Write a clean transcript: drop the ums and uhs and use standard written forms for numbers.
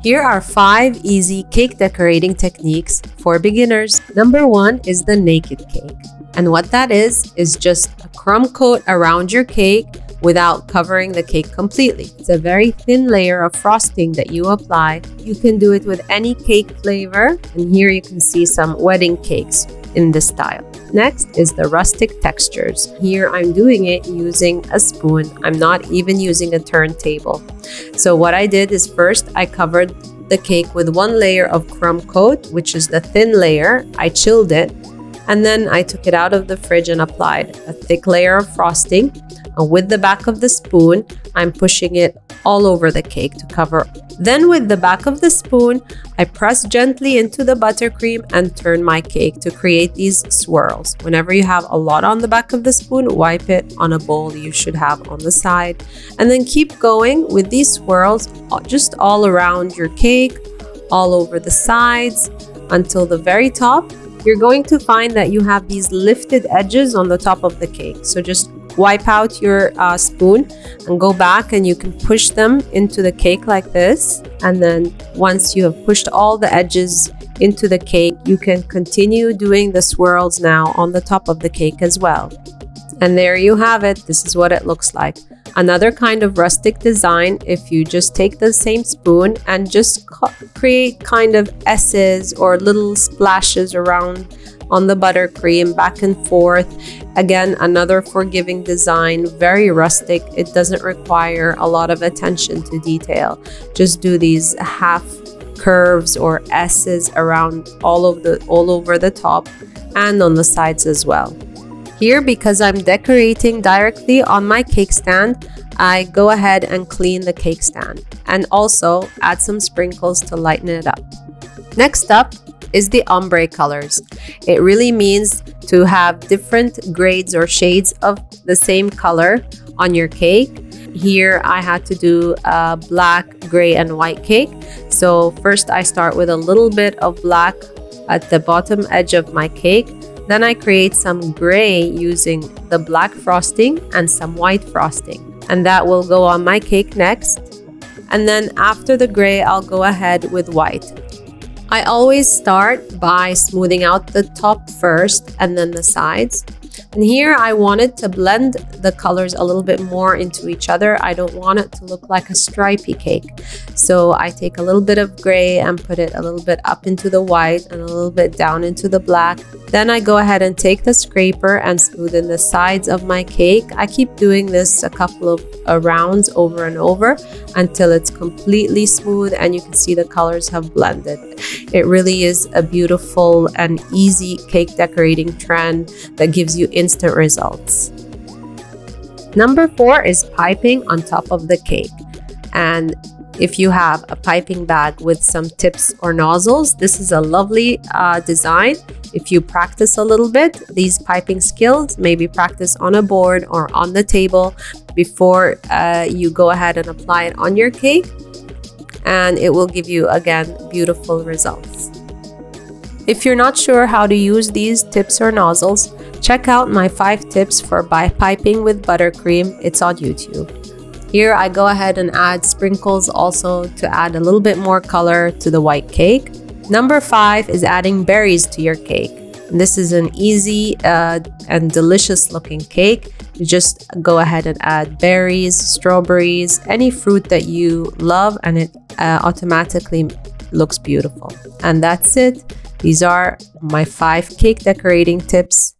Here are 5 easy cake decorating techniques for beginners. Number 1 is the naked cake. And what that is just a crumb coat around your cake without covering the cake completely. It's a very thin layer of frosting that you apply. You can do it with any cake flavor. And here you can see some wedding cakes in this style. Next is the Rustic Textures. Here I'm doing it using a spoon. I'm not even using a turntable. So what I did is first I covered the cake with 1 layer of crumb coat, which is the thin layer. I chilled it, and then I took it out of the fridge and applied a thick layer of frosting. And with the back of the spoon, I'm pushing it all over the cake to cover. Then with the back of the spoon, I press gently into the buttercream and turn my cake to create these swirls. Whenever you have a lot on the back of the spoon, wipe it on a bowl you should have on the side. And then keep going with these swirls just all around your cake, all over the sides until the very top. You're going to find that you have these lifted edges on the top of the cake. So just wipe out your spoon and go back, and you can push them into the cake like this. And then once you have pushed all the edges into the cake, you can continue doing the swirls now on the top of the cake as well. And there you have it. This is what it looks like. Another kind of rustic design, if you just take the same spoon and just create kind of S's or little splashes around on the buttercream back and forth. Again, another forgiving design, very rustic. It doesn't require a lot of attention to detail. Just do these half curves or S's around all over the top and on the sides as well. Here, because I'm decorating directly on my cake stand, I go ahead and clean the cake stand and also add some sprinkles to lighten it up. Next up is the Ombre Colors. It really means to have different grades or shades of the same color on your cake. Here I had to do a black, gray, and white cake. So first I start with a little bit of black at the bottom edge of my cake. Then I create some gray using the black frosting and some white frosting. And that will go on my cake next. And then after the gray, I'll go ahead with white. I always start by smoothing out the top first and then the sides. And here I wanted to blend the colors a little bit more into each other. I don't want it to look like a stripy cake. So I take a little bit of gray and put it a little bit up into the white and a little bit down into the black. Then I go ahead and take the scraper and smoothen the sides of my cake. I keep doing this a couple of rounds over and over until it's completely smooth and you can see the colors have blended. It really is a beautiful and easy cake decorating trend that gives you instant results. Number 4 is piping on top of the cake. And if you have a piping bag with some tips or nozzles, this is a lovely design. If you practice a little bit, these piping skills, maybe practice on a board or on the table before you go ahead and apply it on your cake. And it will give you, again, beautiful results. If you're not sure how to use these tips or nozzles, check out my 5 tips for piping with buttercream. It's on YouTube. Here I go ahead and add sprinkles also to add a little bit more color to the white cake. Number 5 is adding berries to your cake. And this is an easy and delicious looking cake. You just go ahead and add berries, strawberries, any fruit that you love, and it automatically looks beautiful. And that's it. These are my 5 cake decorating tips.